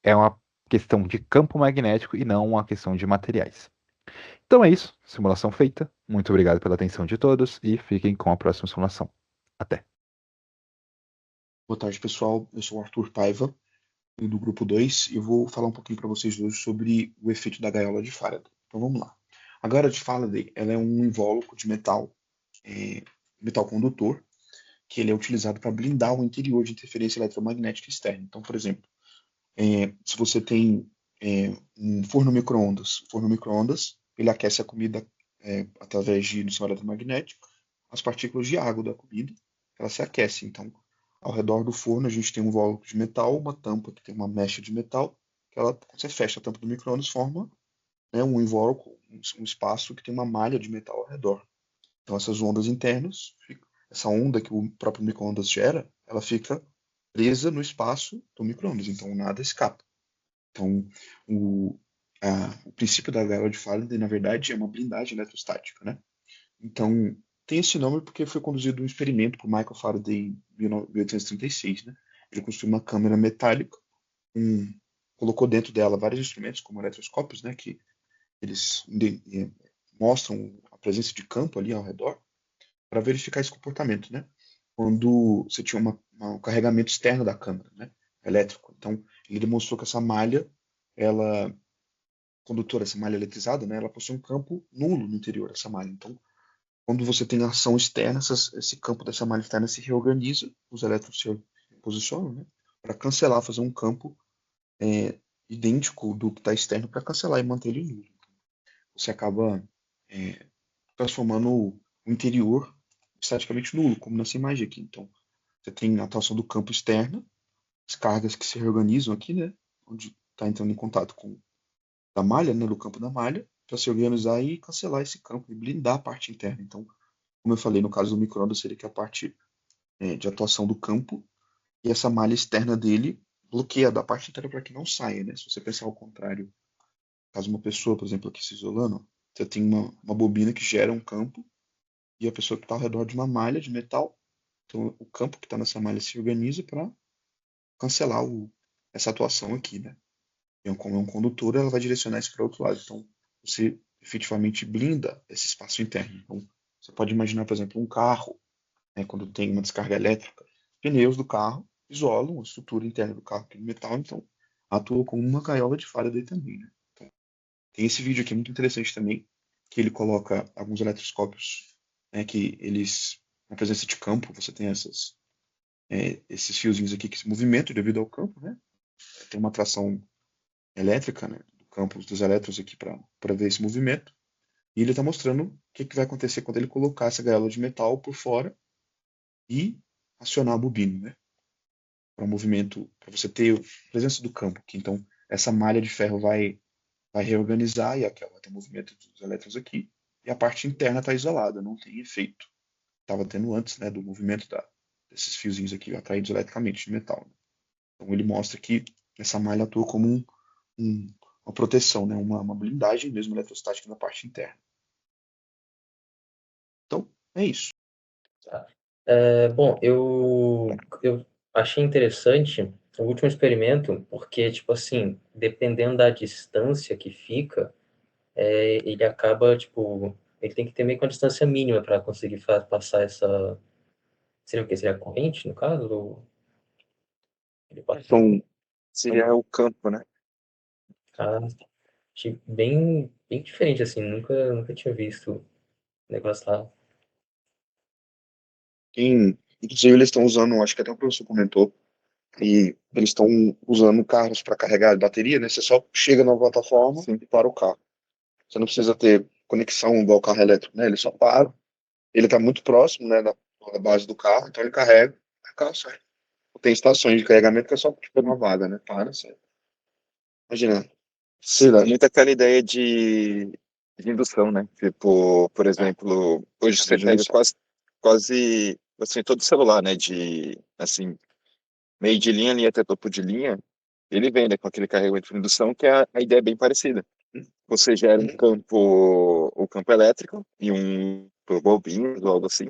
é uma questão de campo magnético e não uma questão de materiais. Então é isso, simulação feita. Muito obrigado pela atenção de todos e fiquem com a próxima simulação. Até. Boa tarde, pessoal. Eu sou o Arthur Paiva, do grupo 2, e eu vou falar um pouquinho para vocês hoje sobre o efeito da gaiola de Faraday. Então vamos lá. A gaiola de Faraday ela é um invólucro de metal, metal condutor, que ele é utilizado para blindar o interior de interferência eletromagnética externa. Então, por exemplo, se você tem um forno micro-ondas, ele aquece a comida através de indução eletromagnética, as partículas de água da comida, elas se aquecem. Então, ao redor do forno, a gente tem um invólucro de metal, uma tampa que tem uma mecha de metal, que ela, quando você fecha a tampa do micro-ondas, forma, né, um invólucro, um espaço que tem uma malha de metal ao redor. Então, essas ondas internas, essa onda que o próprio micro-ondas gera, ela fica presa no espaço do micro-ondas, então nada escapa. Então, o princípio da gaiola de Faraday, na verdade, é uma blindagem eletrostática, né? Então, tem esse nome porque foi conduzido um experimento por Michael Faraday em 1836, né? Ele construiu uma câmara metálica, colocou dentro dela vários instrumentos, como eletroscópios, né? Que eles mostram a presença de campo ali ao redor para verificar esse comportamento, né? Quando você tinha um carregamento externo da câmara, né? Elétrico. Então, ele demonstrou que essa malha, ela condutora, essa malha eletrizada, né? Ela possui um campo nulo no interior dessa malha. Então, quando você tem ação externa, esse campo dessa malha externa se reorganiza, os elétrons se posicionam, né? Para cancelar, fazer um campo idêntico do que está externo para cancelar e manter ele nulo. Você acaba transformando o interior estaticamente nulo, como nessa imagem aqui. Então, você tem a atuação do campo externo, as cargas que se reorganizam aqui, né? Onde está entrando em contato com a malha, né? Do campo da malha, para se organizar e cancelar esse campo e blindar a parte interna. Então, como eu falei, no caso do micro-ondas seria que a parte de atuação do campo e essa malha externa dele bloqueia da parte interna para que não saia, né? Se você pensar ao contrário, caso uma pessoa, por exemplo, aqui se isolando, você tem uma bobina que gera um campo e a pessoa que está ao redor de uma malha de metal, então o campo que está nessa malha se organiza para cancelar essa atuação aqui, né? E como é um condutor, ela vai direcionar isso para o outro lado. Então, você efetivamente blinda esse espaço interno. Então, você pode imaginar, por exemplo, um carro, né, quando tem uma descarga elétrica, os pneus do carro isolam a estrutura interna do carro, que é de metal, então atua como uma gaiola de Faraday também, né? Então, tem esse vídeo aqui muito interessante também, que ele coloca alguns eletroscópios, né, que eles, na presença de campo, você tem esses fiozinhos aqui que se movimentam devido ao campo, né? Tem uma atração elétrica, né, do campo dos elétrons aqui para ver esse movimento. E ele está mostrando o que vai acontecer quando ele colocar essa gaiola de metal por fora e acionar a bobina, né? Para um movimento, para você ter a presença do campo aqui. Então, essa malha de ferro vai reorganizar e aquela vai ter movimento dos elétrons aqui. E a parte interna está isolada, não tem efeito. Estava tendo antes, né, do movimento desses fiozinhos aqui atraídos eletricamente de metal. Né? Então, ele mostra que essa malha atua como uma proteção, né? Uma blindagem mesmo eletrostática na parte interna. Então, é isso. Bom, eu achei interessante o último experimento, porque, tipo assim, dependendo da distância que fica, ele acaba, tipo, ele tem que ter meio que uma distância mínima para conseguir passar essa. Seria o quê? Seria a corrente, no caso? Ou ele passa. Então, seria o campo, né? Ah, achei bem, bem diferente, assim, nunca tinha visto o negócio lá. Inclusive, eles estão usando, acho que até o professor comentou, e eles estão usando carros para carregar a bateria, né? Você só chega na plataforma e para o carro. Você não precisa ter conexão igual o carro elétrico, né? Ele só para. Ele está muito próximo, né, da base do carro, então ele carrega, o carro sai. Tem estações de carregamento que é só tipo uma vaga, né? Para, sai. Imagina, sei lá, Muito aquela ideia de indução, né? Tipo, por exemplo, hoje você de pega indução. quase, assim, todo celular, né? Assim, meio de linha ali até topo de linha, ele vem, né, com aquele carregamento de indução, que a ideia é bem parecida. Você gera um campo elétrico e por bobinhos ou algo assim,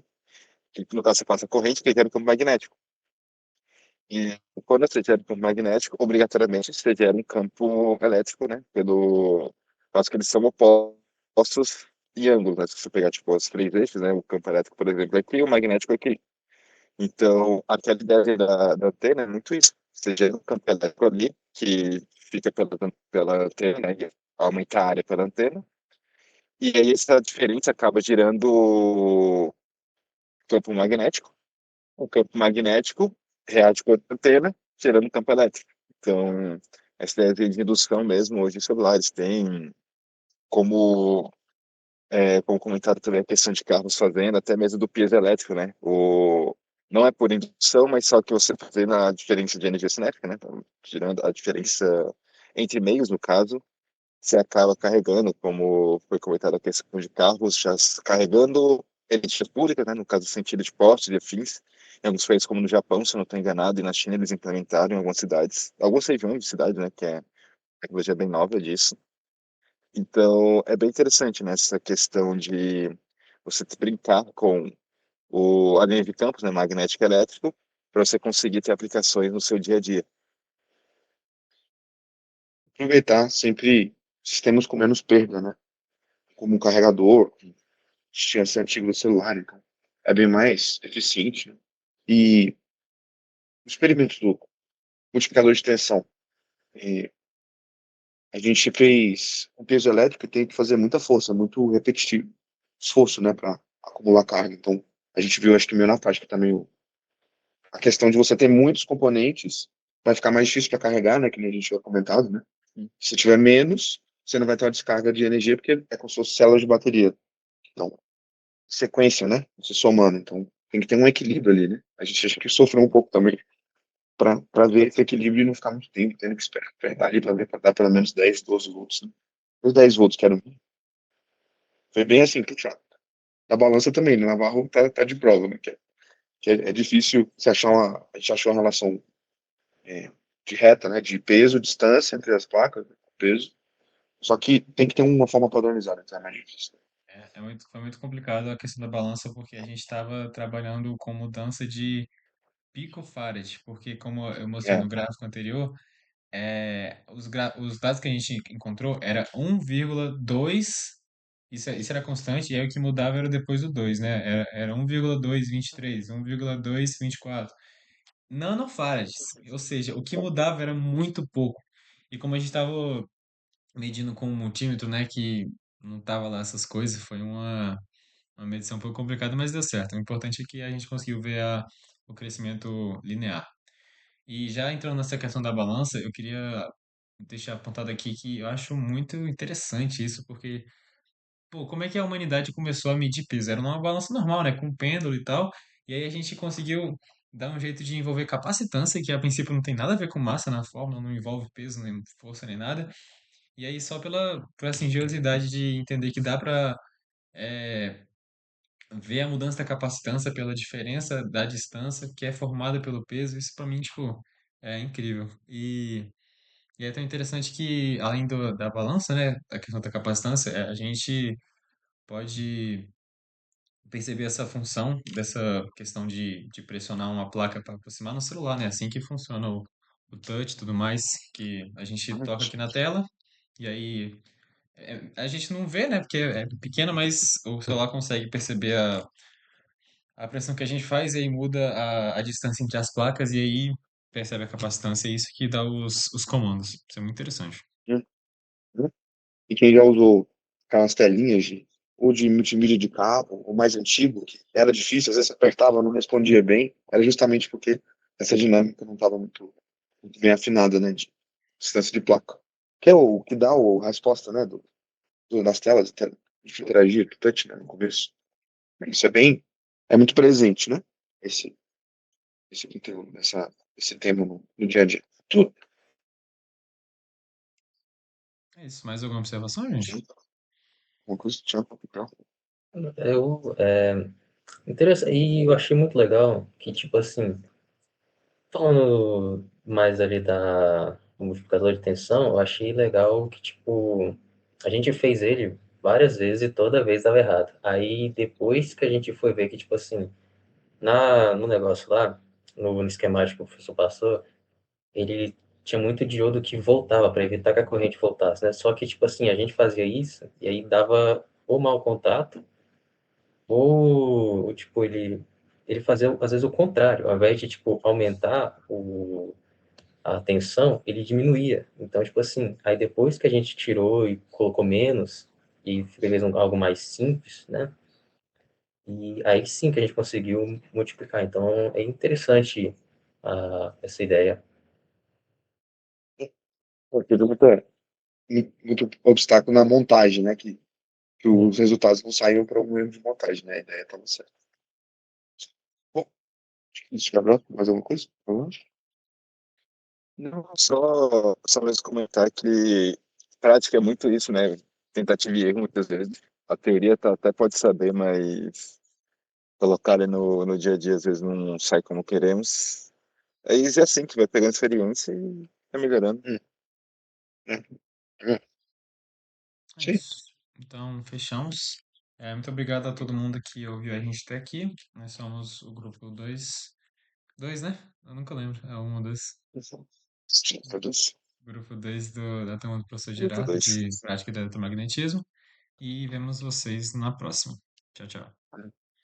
que no caso você passa corrente, que gera um campo magnético. E quando você gera um campo magnético, obrigatoriamente você gera um campo elétrico, né? Pelo caso que eles são opostos em ângulo, né? Se você pegar, tipo, os três eixos, né? O campo elétrico, por exemplo, é aqui, e o magnético é aqui. Então, aquela ideia da antena é muito isso. Você gera um campo elétrico ali, que fica pela antena, né? E aumenta a área pela antena. E aí essa diferença acaba gerando campo magnético. O campo magnético reage com a antena, gerando um campo elétrico. Então, essa ideia de indução mesmo, hoje os celulares têm, como, como comentado também, a questão de carros fazendo, até mesmo do peso elétrico, né? Não é por indução, mas só que você fazendo a diferença de energia cinética, né? Então, gerando a diferença entre meios, no caso, você acaba carregando, como foi comentado a questão de carros, já carregando energias públicas, né, no caso do sentido de postes e afins, em alguns países como no Japão, se eu não estou enganado, e na China eles implementaram em algumas cidades, algumas regiões de cidade, né, que é tecnologia bem nova disso. Então, é bem interessante, né, essa questão de você brincar com a linha de campos, né, magnético e elétrico, para você conseguir ter aplicações no seu dia a dia. Aproveitar sempre sistemas com menos perda, né? Como um carregador, tinha esse antigo do celular, então é bem mais eficiente, né? E os experimentos do multiplicador de tensão. E a gente fez um peso elétrico e tem que fazer muita força, muito repetitivo, esforço, né, para acumular carga. Então, a gente viu, acho que meio na prática também, a questão de você ter muitos componentes, vai ficar mais difícil para carregar, né, que nem a gente tinha comentado, né? Se tiver menos, você não vai ter uma descarga de energia, porque é como se fosse células de bateria. Então, sequência, né? Você somando. Então, tem que ter um equilíbrio ali, né? A gente acha que sofreu um pouco também para ver esse equilíbrio e não ficar muito tempo tendo que esperar apertar ali para ver para dar pelo menos 10, 12 volts, né? Os 10 volts que eram. Foi bem assim, puxado. Na balança também, né? Navarro tá de prova, né? Que é difícil você achar a gente achou uma relação é, de reta, né? De peso, distância entre as placas, né, peso. Só que tem que ter uma forma padronizada, então é mais difícil. Foi muito complicado a questão da balança, porque a gente estava trabalhando com mudança de picofarad, porque como eu mostrei É, no gráfico anterior, os dados que a gente encontrou era 1,2, isso era constante, e aí o que mudava era depois do 2, né? Era 1,223, 1,224 nanofarads, ou seja, o que mudava era muito pouco. E como a gente estava medindo com um multímetro, né, que não tava lá essas coisas, foi uma medição um pouco complicada, mas deu certo. O importante é que a gente conseguiu ver o crescimento linear. E já entrando nessa questão da balança, eu queria deixar apontado aqui que eu acho muito interessante isso, porque, pô, como é que a humanidade começou a medir peso? Era numa balança normal, né, com pêndulo e tal, e aí a gente conseguiu dar um jeito de envolver capacitância, que a princípio não tem nada a ver com massa na fórmula, não envolve peso, nem força, nem nada, e aí só pela singiosidade de entender que dá para ver a mudança da capacitância pela diferença da distância que é formada pelo peso, isso para mim, tipo, é incrível. E é tão interessante que, além da balança, né, da questão da capacitância, a gente pode percebi essa função dessa questão de pressionar uma placa para aproximar no celular, né? Assim que funciona o touch e tudo mais, que a gente toca aqui na tela e aí a gente não vê, né? Porque é pequena, mas o celular consegue perceber a pressão que a gente faz e aí muda a distância entre as placas e aí percebe a capacitância e isso que dá os comandos. Isso é muito interessante. Hum, hum. E quem já usou aquelas telinhas ou de multimídia de cabo, o mais antigo, que era difícil, às vezes você apertava, não respondia bem, era justamente porque essa dinâmica não estava muito bem afinada, né, de distância de placa. Que é o que dá a resposta, né, das telas, de interagir, do touch, né, no começo. Isso é muito presente, né, esse, esse conteúdo, esse tema no dia a dia. Tudo. É isso. Mais alguma observação, gente? Uma coisa que tinha pra ficar. Eu, interessante, e eu achei muito legal que, tipo assim, falando mais ali do multiplicador de tensão, eu achei legal que, tipo, a gente fez ele várias vezes e toda vez dava errado. Aí, depois que a gente foi ver que, tipo assim, no negócio lá, no esquemático que o professor passou, ele tinha muito diodo que voltava para evitar que a corrente voltasse, né? Só que, tipo assim, a gente fazia isso e aí dava ou mau contato, ou tipo, ele fazia, às vezes, o contrário. Ao invés de, tipo, aumentar a tensão, ele diminuía. Então, tipo assim, aí depois que a gente tirou e colocou menos, e fez algo mais simples, né? E aí sim que a gente conseguiu multiplicar. Então, é interessante essa ideia. Porque deu muito obstáculo na montagem, né, que os resultados não saíam para um erro de montagem, né, a ideia estava certa. Bom, acho que isso, Gabriel, mais alguma coisa? Por favor? Não, só mesmo comentar que prática é muito isso, né? Tentativa e erro muitas vezes. A teoria até pode saber, mas colocar ele no dia a dia às vezes não sai como queremos. Aí é assim que vai pegando experiência e vai melhorando. É, é. É Sim. isso. Então, fechamos. Muito obrigado a todo mundo que ouviu a gente até aqui. Nós somos o grupo 2. 2, né? Eu nunca lembro. É um ou dois. Sim, todos. Grupo 2 da turma do professor Grupo Gerardo, 2. de prática de eletromagnetismo. E vemos vocês na próxima. Tchau, tchau.